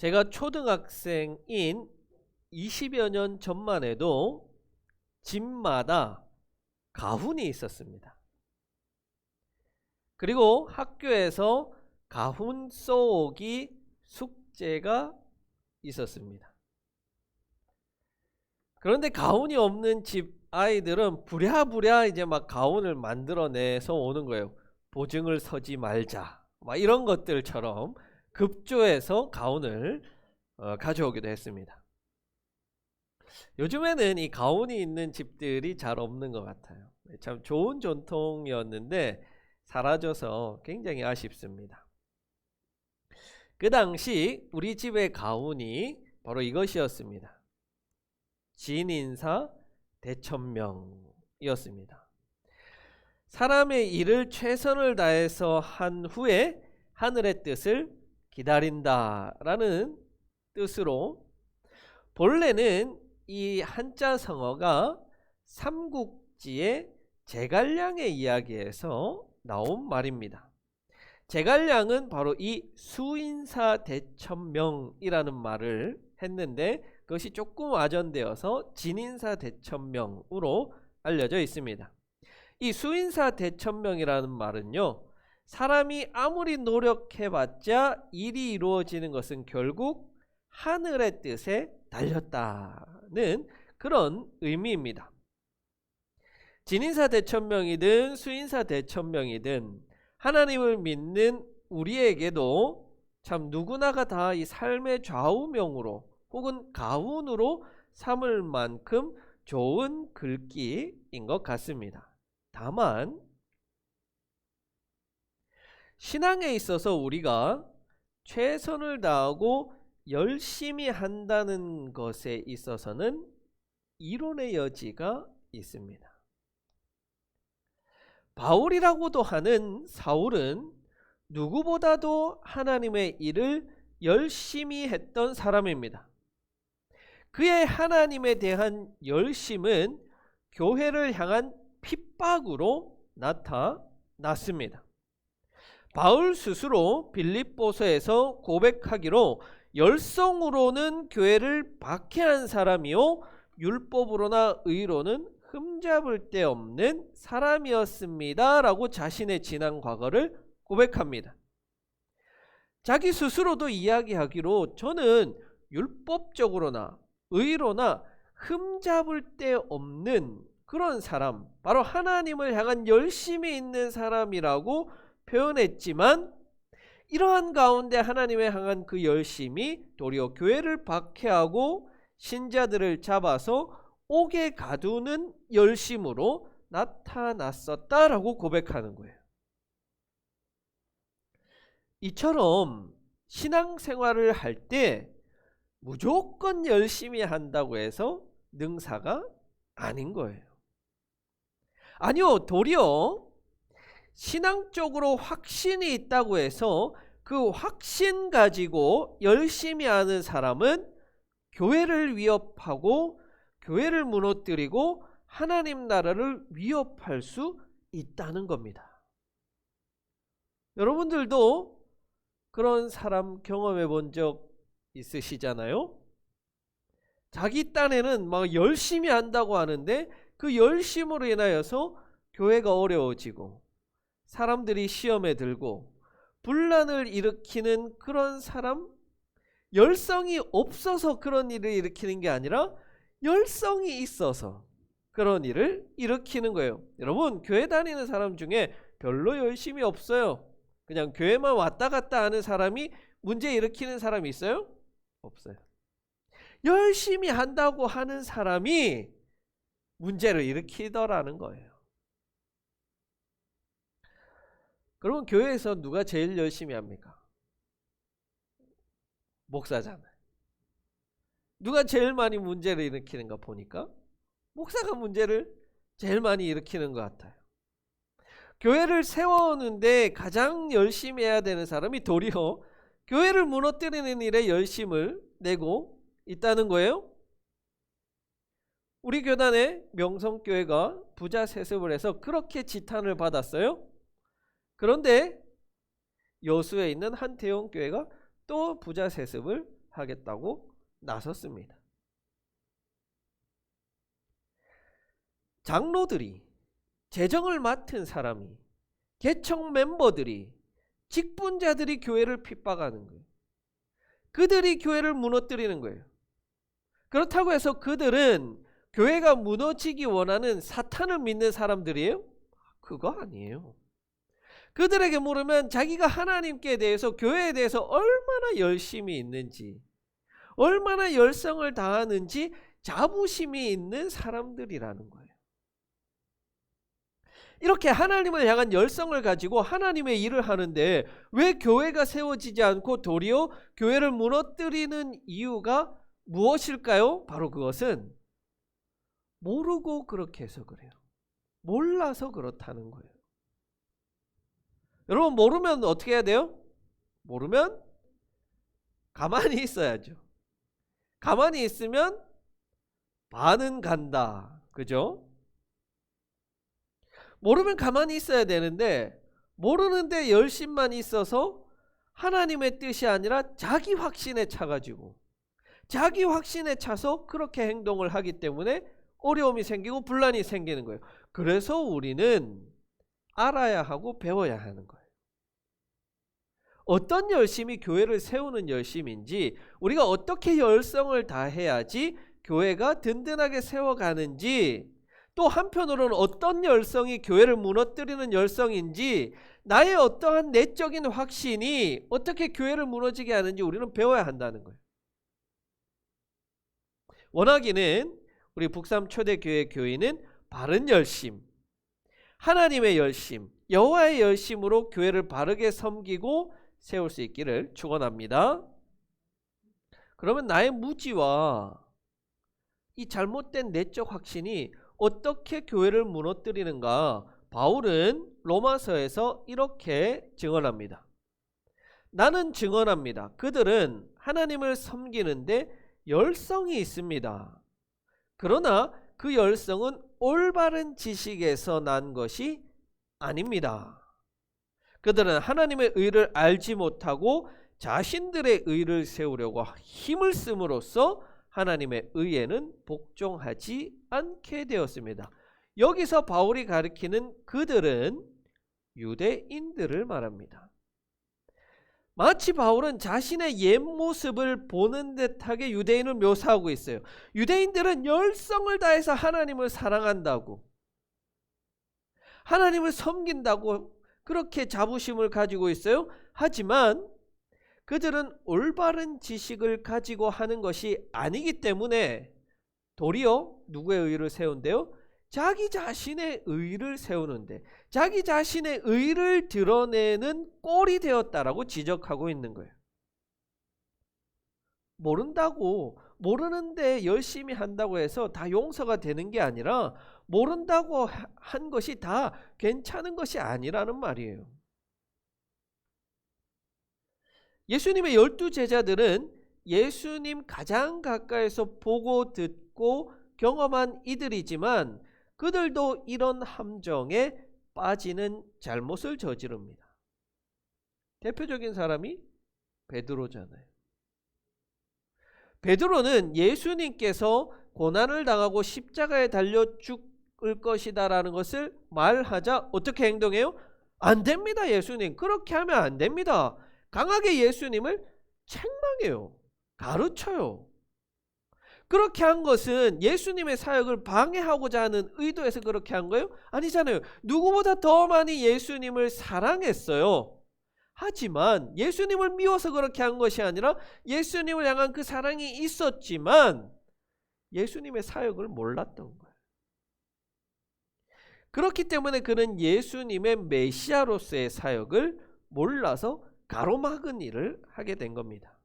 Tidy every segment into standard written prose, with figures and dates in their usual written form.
제가 초등학생인 20여 년 전만 해도 집마다 가훈이 있었습니다. 그리고 학교에서 가훈 써오기 숙제가 있었습니다. 그런데 가훈이 없는 집 아이들은 부랴부랴 이제 막 가훈을 만들어내서 오는 거예요. 보증을 서지 말자, 막 이런 것들처럼 급조해서 가훈을 가져오기도 했습니다. 요즘에는 이 가훈이 있는 집들이 잘 없는 것 같아요. 참 좋은 전통이었는데 사라져서 굉장히 아쉽습니다. 그 당시 우리 집의 가훈이 바로 이것이었습니다. 진인사 대천명이었습니다. 사람의 일을 최선을 다해서 한 후에 하늘의 뜻을 기다린다라는 뜻으로, 본래는 이 한자 성어가 삼국지의 제갈량의 이야기에서 나온 말입니다. 제갈량은 바로 이 수인사 대천명이라는 말을 했는데 그것이 조금 와전되어서 진인사 대천명으로 알려져 있습니다. 이 수인사 대천명이라는 말은요, 사람이 아무리 노력해봤자 일이 이루어지는 것은 결국 하늘의 뜻에 달렸다는 그런 의미입니다. 진인사 대천명이든 수인사 대천명이든 하나님을 믿는 우리에게도 참 누구나가 다 이 삶의 좌우명으로 혹은 가훈으로 삼을 만큼 좋은 글귀인 것 같습니다. 다만 신앙에 있어서 우리가 최선을 다하고 열심히 한다는 것에 있어서는 이론의 여지가 있습니다. 바울이라고도 하는 사울은 누구보다도 하나님의 일을 열심히 했던 사람입니다. 그의 하나님에 대한 열심은 교회를 향한 핍박으로 나타났습니다. 바울 스스로 빌립보서에서 고백하기로 열성으로는 교회를 박해한 사람이요 율법으로나 의로는 흠잡을 데 없는 사람이었습니다 라고 자신의 지난 과거를 고백합니다. 자기 스스로도 이야기하기로 저는 율법적으로나 의로나 흠잡을 데 없는 그런 사람, 바로 하나님을 향한 열심이 있는 사람이라고 표현했지만, 이러한 가운데 하나님을 향한 그 열심이 도리어 교회를 박해하고 신자들을 잡아서 옥에 가두는 열심으로 나타났었다라고 고백하는 거예요. 이처럼 신앙생활을 할 때 무조건 열심히 한다고 해서 능사가 아닌 거예요. 아니요, 도리어 신앙적으로 확신이 있다고 해서 그 확신 가지고 열심히 하는 사람은 교회를 위협하고 교회를 무너뜨리고 하나님 나라를 위협할 수 있다는 겁니다. 여러분들도 그런 사람 경험해 본 적 있으시잖아요? 자기 딴에는 막 열심히 한다고 하는데 그 열심으로 인하여서 교회가 어려워지고 사람들이 시험에 들고 분란을 일으키는 그런 사람, 열성이 없어서 그런 일을 일으키는 게 아니라 열성이 있어서 그런 일을 일으키는 거예요. 여러분, 교회 다니는 사람 중에 별로 열심이 없어요. 그냥 교회만 왔다 갔다 하는 사람이 문제 일으키는 사람이 있어요? 없어요. 열심히 한다고 하는 사람이 문제를 일으키더라는 거예요. 그러면 교회에서 누가 제일 열심히 합니까? 목사잖아요. 누가 제일 많이 문제를 일으키는가 보니까 목사가 문제를 제일 많이 일으키는 것 같아요. 교회를 세워오는데 가장 열심히 해야 되는 사람이 도리어 교회를 무너뜨리는 일에 열심을 내고 있다는 거예요. 우리 교단의 명성교회가 부자 세습을 해서 그렇게 지탄을 받았어요. 그런데 여수에 있는 한태용 교회가 또 부자 세습을 하겠다고 나섰습니다. 장로들이, 재정을 맡은 사람이, 개척 멤버들이, 직분자들이 교회를 핍박하는 거예요. 그들이 교회를 무너뜨리는 거예요. 그렇다고 해서 그들은 교회가 무너지기 원하는 사탄을 믿는 사람들이에요? 그거 아니에요. 그들에게 물으면 자기가 하나님께 대해서, 교회에 대해서 얼마나 열심히 있는지, 얼마나 열성을 다하는지 자부심이 있는 사람들이라는 거예요. 이렇게 하나님을 향한 열성을 가지고 하나님의 일을 하는데 왜 교회가 세워지지 않고 도리어 교회를 무너뜨리는 이유가 무엇일까요? 바로 그것은 모르고 그렇게 해서 그래요. 몰라서 그렇다는 거예요. 여러분, 모르면 어떻게 해야 돼요? 모르면 가만히 있어야죠. 가만히 있으면 반은 간다. 그죠? 모르면 가만히 있어야 되는데 모르는데 열심만 있어서 하나님의 뜻이 아니라 자기 확신에 차가지고, 자기 확신에 차서 그렇게 행동을 하기 때문에 어려움이 생기고 분란이 생기는 거예요. 그래서 우리는 알아야 하고 배워야 하는 거예요. 어떤 열심이 교회를 세우는 열심인지, 우리가 어떻게 열성을 다해야지 교회가 든든하게 세워가는지, 또 한편으로는 어떤 열성이 교회를 무너뜨리는 열성인지, 나의 어떠한 내적인 확신이 어떻게 교회를 무너지게 하는지 우리는 배워야 한다는 거예요. 원하기는 우리 북삼 초대교회 교인은 바른 열심, 하나님의 열심, 여호와의 열심으로 교회를 바르게 섬기고 세울 수 있기를 축원합니다. 그러면 나의 무지와 이 잘못된 내적 확신이 어떻게 교회를 무너뜨리는가? 바울은 로마서에서 이렇게 증언합니다. 나는 증언합니다. 그들은 하나님을 섬기는데 열성이 있습니다. 그러나 그 열성은 올바른 지식에서 난 것이 아닙니다. 그들은 하나님의 의를 알지 못하고 자신들의 의를 세우려고 힘을 씀으로써 하나님의 의에는 복종하지 않게 되었습니다. 여기서 바울이 가리키는 그들은 유대인들을 말합니다. 마치 바울은 자신의 옛 모습을 보는 듯하게 유대인을 묘사하고 있어요. 유대인들은 열성을 다해서 하나님을 사랑한다고, 하나님을 섬긴다고 그렇게 자부심을 가지고 있어요. 하지만 그들은 올바른 지식을 가지고 하는 것이 아니기 때문에 도리어 누구의 의를 세운대요? 자기 자신의 의를 세우는데, 자기 자신의 의를 드러내는 꼴이 되었다라고 지적하고 있는 거예요. 모른다고, 모르는데 열심히 한다고 해서 다 용서가 되는 게 아니라, 모른다고 한 것이 다 괜찮은 것이 아니라는 말이에요. 예수님의 12 제자들은 예수님 가장 가까이서 보고 듣고 경험한 이들이지만 그들도 이런 함정에 빠지는 잘못을 저지릅니다. 대표적인 사람이 베드로잖아요. 베드로는 예수님께서 고난을 당하고 십자가에 달려 죽을 것이다 라는 것을 말하자 어떻게 행동해요? 안 됩니다, 예수님. 그렇게 하면 안 됩니다. 강하게 예수님을 책망해요. 가르쳐요. 그렇게 한 것은 예수님의 사역을 방해하고자 하는 의도에서 그렇게 한 거예요? 아니잖아요. 누구보다 더 많이 예수님을 사랑했어요. 하지만 예수님을 미워서 그렇게 한 것이 아니라 예수님을 향한 그 사랑이 있었지만 예수님의 사역을 몰랐던 거예요. 그렇기 때문에 그는 예수님의 메시아로서의 사역을 몰라서 가로막은 일을 하게 된 겁니다.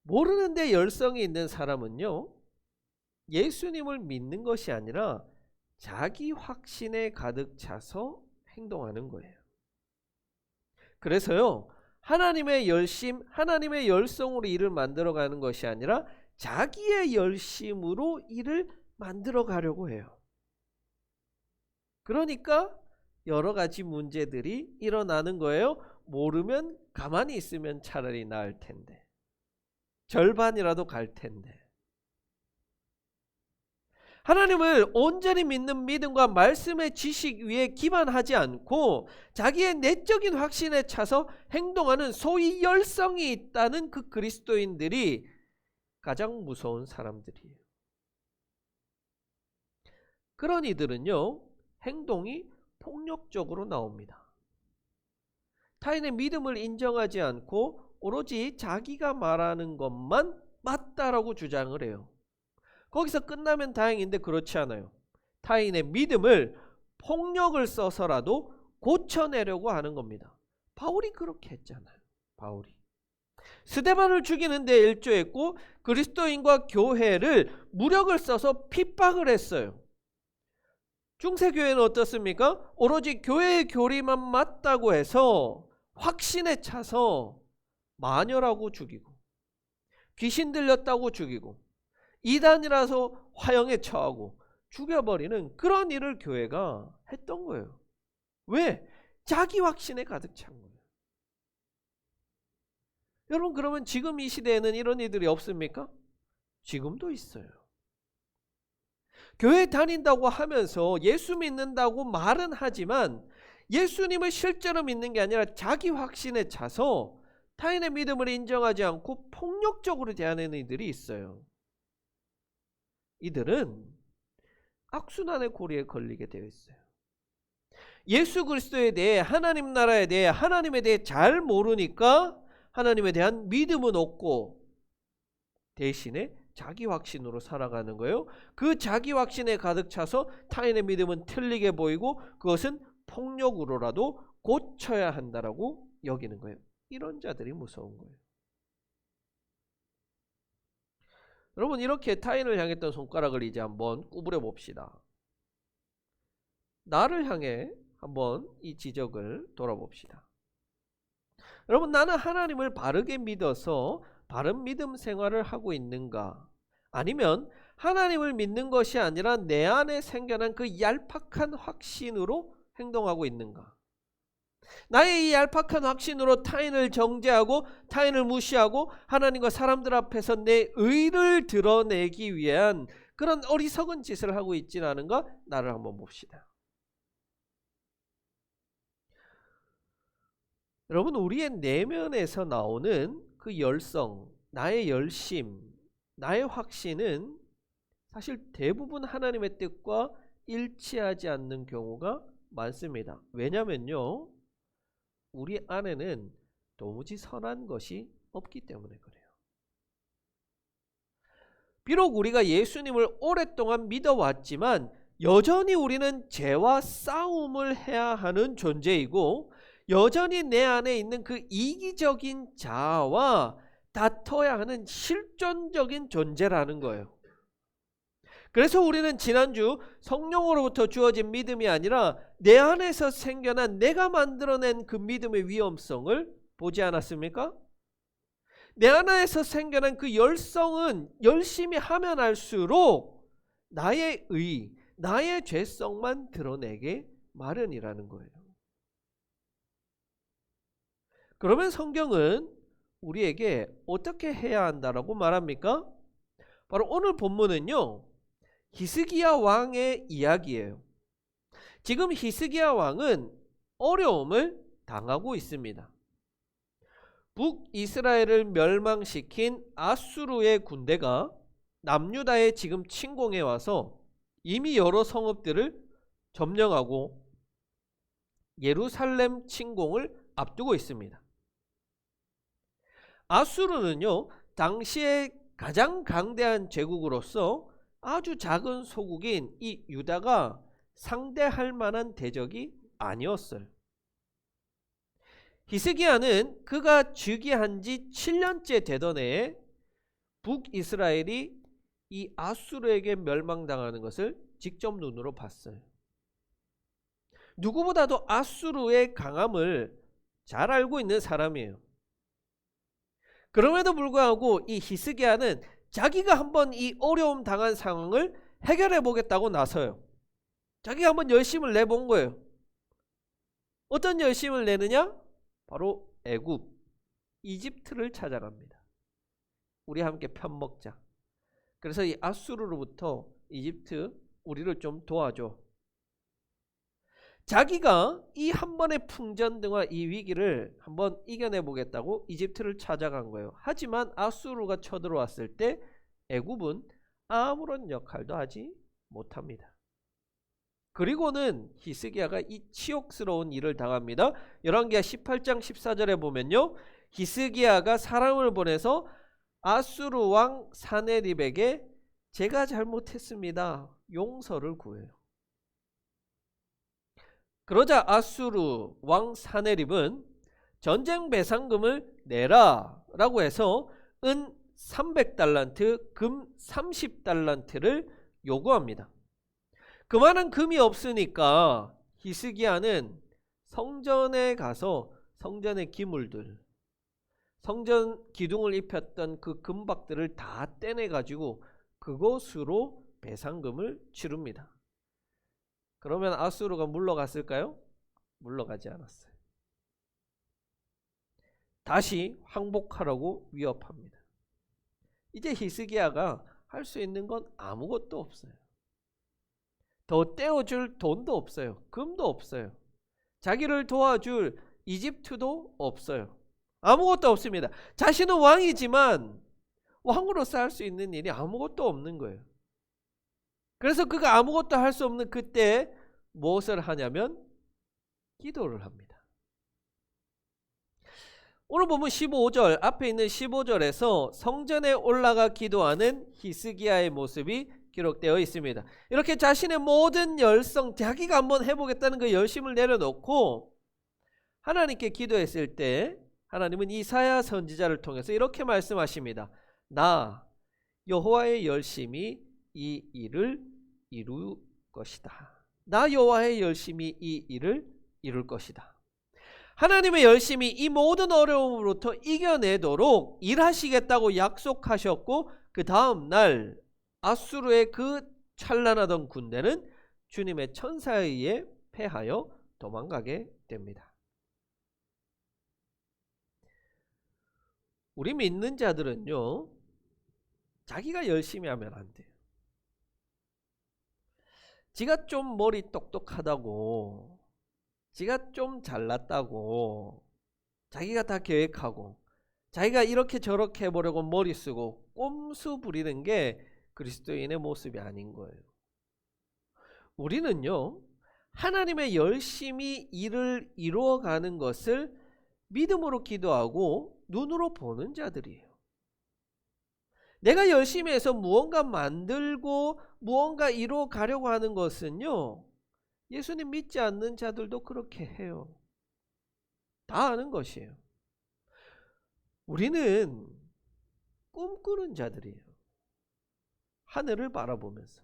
모르는데 열성이 있는 사람은요, 예수님을 믿는 것이 아니라 자기 확신에 가득 차서 행동하는 거예요. 그래서요, 하나님의 열심, 하나님의 열성으로 일을 만들어가는 것이 아니라 자기의 열심으로 일을 만들어가려고 해요. 그러니까 여러 가지 문제들이 일어나는 거예요. 모르면 가만히 있으면 차라리 나을 텐데. 절반이라도 갈 텐데. 하나님을 온전히 믿는 믿음과 말씀의 지식 위에 기반하지 않고 자기의 내적인 확신에 차서 행동하는 소위 열성이 있다는 그 그리스도인들이 가장 무서운 사람들이에요. 그런 이들은요, 행동이 폭력적으로 나옵니다. 타인의 믿음을 인정하지 않고 오로지 자기가 말하는 것만 맞다라고 주장을 해요. 거기서 끝나면 다행인데 그렇지 않아요. 타인의 믿음을 폭력을 써서라도 고쳐내려고 하는 겁니다. 바울이 그렇게 했잖아요. 바울이 스데반을 죽이는데 일조했고 그리스도인과 교회를 무력을 써서 핍박을 했어요. 중세교회는 어떻습니까? 오로지 교회의 교리만 맞다고 해서 확신에 차서 마녀라고 죽이고 귀신 들렸다고 죽이고 이단이라서 화형에 처하고 죽여버리는 그런 일을 교회가 했던 거예요. 왜? 자기 확신에 가득 찬 거예요. 여러분, 그러면 지금 이 시대에는 이런 이들이 없습니까? 지금도 있어요. 교회 다닌다고 하면서 예수 믿는다고 말은 하지만 예수님을 실제로 믿는 게 아니라 자기 확신에 차서 타인의 믿음을 인정하지 않고 폭력적으로 대하는 이들이 있어요. 이들은 악순환의 고리에 걸리게 되어 있어요. 예수 그리스도에 대해, 하나님 나라에 대해, 하나님에 대해 잘 모르니까 하나님에 대한 믿음은 없고 대신에 자기 확신으로 살아가는 거예요. 그 자기 확신에 가득 차서 타인의 믿음은 틀리게 보이고 그것은 폭력으로라도 고쳐야 한다라고 여기는 거예요. 이런 자들이 무서운 거예요. 여러분, 이렇게 타인을 향했던 손가락을 이제 한번 구부려 봅시다. 나를 향해 한번 이 지적을 돌아봅시다. 여러분, 나는 하나님을 바르게 믿어서 바른 믿음 생활을 하고 있는가? 아니면 하나님을 믿는 것이 아니라 내 안에 생겨난 그 얄팍한 확신으로 행동하고 있는가? 나의 이 얄팍한 확신으로 타인을 정죄하고 타인을 무시하고 하나님과 사람들 앞에서 내 의를 드러내기 위한 그런 어리석은 짓을 하고 있지는 않은가? 나를 한번 봅시다. 여러분, 우리의 내면에서 나오는 그 열성, 나의 열심, 나의 확신은 사실 대부분 하나님의 뜻과 일치하지 않는 경우가 많습니다. 왜냐면요, 우리 안에는 도무지 선한 것이 없기 때문에 그래요. 비록 우리가 예수님을 오랫동안 믿어왔지만 여전히 우리는 죄와 싸움을 해야 하는 존재이고 여전히 내 안에 있는 그 이기적인 자아와 다퉈야 하는 실존적인 존재라는 거예요. 그래서 우리는 지난주 성령으로부터 주어진 믿음이 아니라 내 안에서 생겨난 내가 만들어낸 그 믿음의 위험성을 보지 않았습니까? 내 안에서 생겨난 그 열성은 열심히 하면 할수록 나의 의, 나의 죄성만 드러내게 마련이라는 거예요. 그러면 성경은 우리에게 어떻게 해야 한다라고 말합니까? 바로 오늘 본문은요, 히스기야 왕의 이야기예요. 지금 히스기야 왕은 어려움을 당하고 있습니다. 북이스라엘을 멸망시킨 아수르의 군대가 남유다에 지금 침공해 와서 이미 여러 성읍들을 점령하고 예루살렘 침공을 앞두고 있습니다. 아수르는요, 당시에 가장 강대한 제국으로서 아주 작은 소국인 이 유다가 상대할 만한 대적이 아니었어요. 히스기야는 그가 즉위한 지 7년째 되던 해에 북이스라엘이 이 아수르에게 멸망당하는 것을 직접 눈으로 봤어요. 누구보다도 아수르의 강함을 잘 알고 있는 사람이에요. 그럼에도 불구하고 이 히스기야는 자기가 한번 이 어려움 당한 상황을 해결해 보겠다고 나서요. 자기가 한번 열심을 내본 거예요. 어떤 열심을 내느냐? 바로 애굽, 이집트를 찾아갑니다. 우리 함께 편 먹자. 그래서 이 아수르로부터 이집트 우리를 좀 도와줘. 자기가 이 한 번의 풍전등과 이 위기를 한번 이겨내 보겠다고 이집트를 찾아간 거예요. 하지만 아수르가 쳐들어왔을 때 애굽은 아무런 역할도 하지 못합니다. 그리고는 히스기야가 이 치욕스러운 일을 당합니다. 열왕기하 18장 14절에 보면요, 히스기야가 사람을 보내서 아수르 왕 사네립에게 제가 잘못했습니다, 용서를 구해요. 그러자 아수르 왕 사네립은 전쟁 배상금을 내라 라고 해서 은 300달란트, 금 30달란트를 요구합니다. 그만한 금이 없으니까 히스기야는 성전에 가서 성전의 기물들, 성전 기둥을 입혔던 그 금박들을 다 떼내가지고 그것으로 배상금을 치릅니다. 그러면 아수르가 물러갔을까요? 물러가지 않았어요. 다시 항복하라고 위협합니다. 이제 히스기야가 할 수 있는 건 아무것도 없어요. 더 떼어줄 돈도 없어요. 금도 없어요. 자기를 도와줄 이집트도 없어요. 아무것도 없습니다. 자신은 왕이지만 왕으로서 할 수 있는 일이 아무것도 없는 거예요. 그래서 그가 아무것도 할 수 없는 그때 무엇을 하냐면 기도를 합니다. 오늘 보면 15절, 앞에 있는 15절에서 성전에 올라가 기도하는 히스기야의 모습이 기록되어 있습니다. 이렇게 자신의 모든 열성, 자기가 한번 해보겠다는 그 열심을 내려놓고 하나님께 기도했을 때 하나님은 이사야 선지자를 통해서 이렇게 말씀하십니다. 나 여호와의 열심이 이 일을 이룰 것이다. 나 여호와의 열심이 이 일을 이룰 것이다. 하나님의 열심이 이 모든 어려움으로부터 이겨내도록 일하시겠다고 약속하셨고, 그 다음 날 아수르의 그 찬란하던 군대는 주님의 천사에 의해 패하여 도망가게 됩니다. 우리 믿는 자들은요, 자기가 열심히 하면 안 돼요. 지가 좀 머리 똑똑하다고, 지가 좀 잘났다고, 자기가 다 계획하고, 자기가 이렇게 저렇게 해보려고 머리 쓰고 꼼수 부리는 게 그리스도인의 모습이 아닌 거예요. 우리는요, 하나님의 열심히 일을 이루어가는 것을 믿음으로 기도하고 눈으로 보는 자들이에요. 내가 열심히 해서 무언가 만들고 무언가 이루어가려고 하는 것은요, 예수님 믿지 않는 자들도 그렇게 해요. 다 아는 것이에요. 우리는 꿈꾸는 자들이에요. 하늘을 바라보면서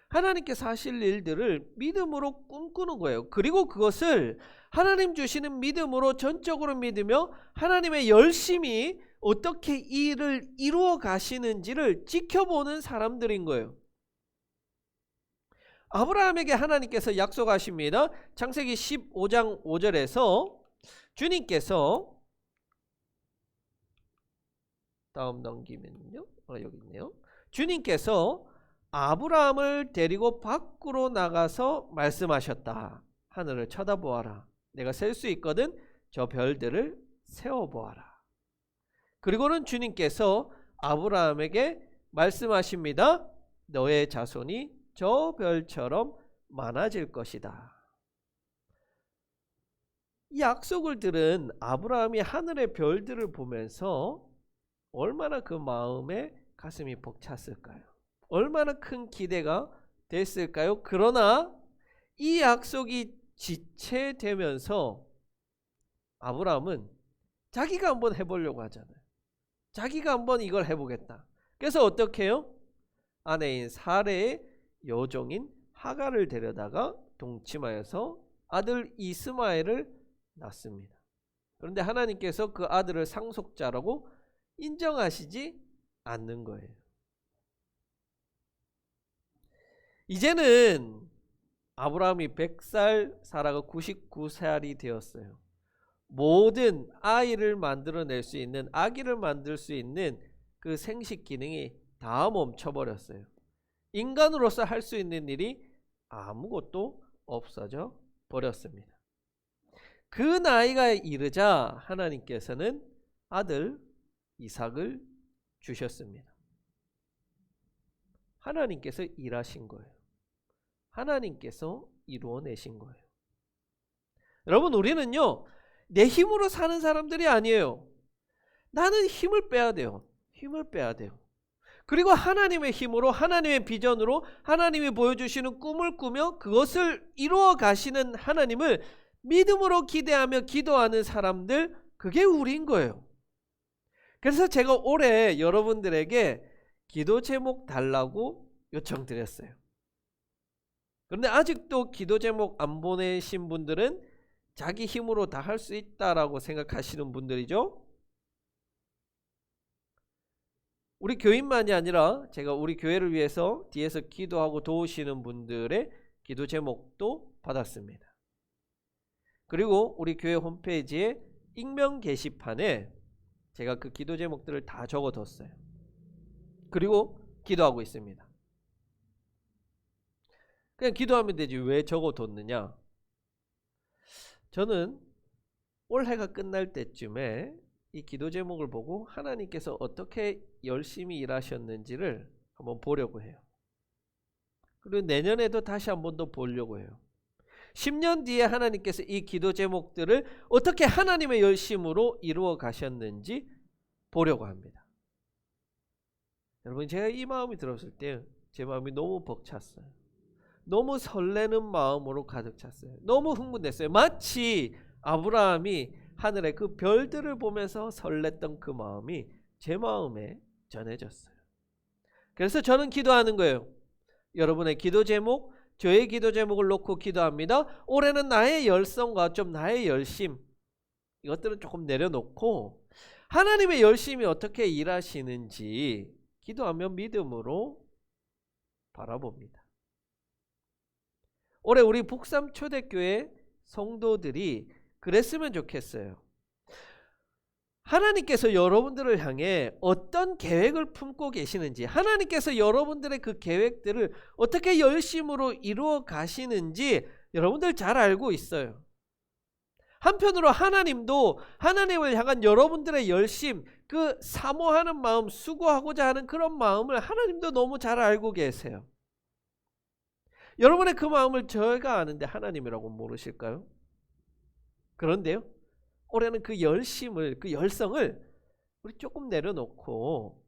하나님께서 하실 일들을 믿음으로 꿈꾸는 거예요. 그리고 그것을 하나님 주시는 믿음으로 전적으로 믿으며 하나님의 열심히 어떻게 이 일을 이루어 가시는지를 지켜보는 사람들인 거예요. 아브라함에게 하나님께서 약속하십니다. 창세기 15장 5절에서 주님께서, 다음 넘기면요, 여기 있네요. 주님께서 아브라함을 데리고 밖으로 나가서 말씀하셨다. 하늘을 쳐다보아라. 내가 셀 수 있거든 저 별들을 세어보아라. 그리고는 주님께서 아브라함에게 말씀하십니다. 너의 자손이 저 별처럼 많아질 것이다. 이 약속을 들은 아브라함이 하늘의 별들을 보면서 얼마나 그 마음에 가슴이 벅찼을까요? 얼마나 큰 기대가 됐을까요? 그러나 이 약속이 지체되면서 아브라함은 자기가 한번 해보려고 하잖아요. 자기가 한번 이걸 해보겠다. 그래서 어떻게 해요? 아내인 사레의 여종인 하갈을 데려다가 동침하여서 아들 이스마엘을 낳습니다. 그런데 하나님께서 그 아들을 상속자라고 인정하시지 않는 거예요. 이제는 아브라함이 100살, 사라가 99살이 되었어요. 모든 아이를 만들어낼 수 있는, 아기를 만들 수 있는 그 생식 기능이 다 멈춰버렸어요. 인간으로서 할 수 있는 일이 아무것도 없어져 버렸습니다. 그 나이가 이르자 하나님께서는 아들 이삭을 주셨습니다. 하나님께서 일하신 거예요. 하나님께서 이루어내신 거예요. 여러분, 우리는요, 내 힘으로 사는 사람들이 아니에요. 나는 힘을 빼야 돼요. 힘을 빼야 돼요. 그리고 하나님의 힘으로, 하나님의 비전으로, 하나님이 보여주시는 꿈을 꾸며 그것을 이루어 가시는 하나님을 믿음으로 기대하며 기도하는 사람들, 그게 우리인 거예요. 그래서 제가 올해 여러분들에게 기도 제목 달라고 요청드렸어요. 그런데 아직도 기도 제목 안 보내신 분들은 자기 힘으로 다 할 수 있다라고 생각하시는 분들이죠. 우리 교인만이 아니라 제가 우리 교회를 위해서 뒤에서 기도하고 도우시는 분들의 기도 제목도 받았습니다. 그리고 우리 교회 홈페이지에 익명 게시판에 제가 그 기도 제목들을 다 적어뒀어요. 그리고 기도하고 있습니다. 그냥 기도하면 되지 왜 적어뒀느냐? 저는 올해가 끝날 때쯤에 이 기도 제목을 보고 하나님께서 어떻게 열심히 일하셨는지를 한번 보려고 해요. 그리고 내년에도 다시 한 번 더 보려고 해요. 10년 뒤에 하나님께서 이 기도 제목들을 어떻게 하나님의 열심으로 이루어 가셨는지 보려고 합니다. 여러분, 제가 이 마음이 들었을 때 제 마음이 너무 벅찼어요. 너무 설레는 마음으로 가득 찼어요. 너무 흥분됐어요. 마치 아브라함이 하늘의 그 별들을 보면서 설렜던 그 마음이 제 마음에 전해졌어요. 그래서 저는 기도하는 거예요. 여러분의 기도 제목, 저의 기도 제목을 놓고 기도합니다. 올해는 나의 열성과 좀 나의 열심, 이것들은 조금 내려놓고 하나님의 열심이 어떻게 일하시는지 기도하며 믿음으로 바라봅니다. 올해 우리 북삼 초대교회 성도들이 그랬으면 좋겠어요. 하나님께서 여러분들을 향해 어떤 계획을 품고 계시는지, 하나님께서 여러분들의 그 계획들을 어떻게 열심으로 이루어 가시는지 여러분들 잘 알고 있어요. 한편으로 하나님도 하나님을 향한 여러분들의 열심, 그 사모하는 마음, 수고하고자 하는 그런 마음을 하나님도 너무 잘 알고 계세요. 여러분의 그 마음을 저희가 아는데 하나님이라고 모르실까요? 그런데요, 올해는 그 열심을, 그 열성을 우리 조금 내려놓고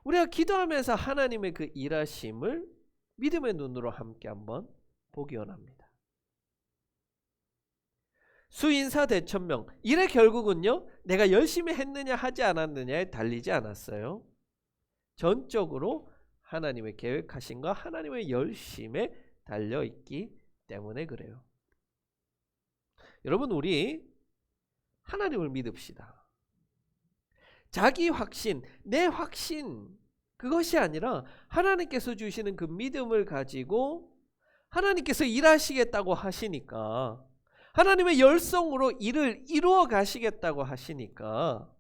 우리가 기도하면서 하나님의 그 일하심을 믿음의 눈으로 함께 한번 보기 원합니다. 수인사 대천명, 일의 결국은요, 내가 열심히 했느냐 하지 않았느냐에 달리지 않았어요. 전적으로 하나님의 계획하심과 하나님의 열심에 달려있기 때문에 그래요. 여러분, 우리 하나님을 믿읍시다. 자기 확신, 내 확신, 그것이 아니라 하나님께서 주시는 그 믿음을 가지고 하나님께서 일하시겠다고 하시니까, 하나님의 열성으로 일을 이루어 가시겠다고 하시니까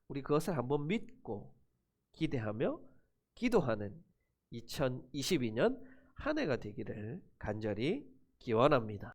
우리 그것을 한번 믿고 기대하며 기도하는 2022년 한 해가 되기를 간절히 기원합니다.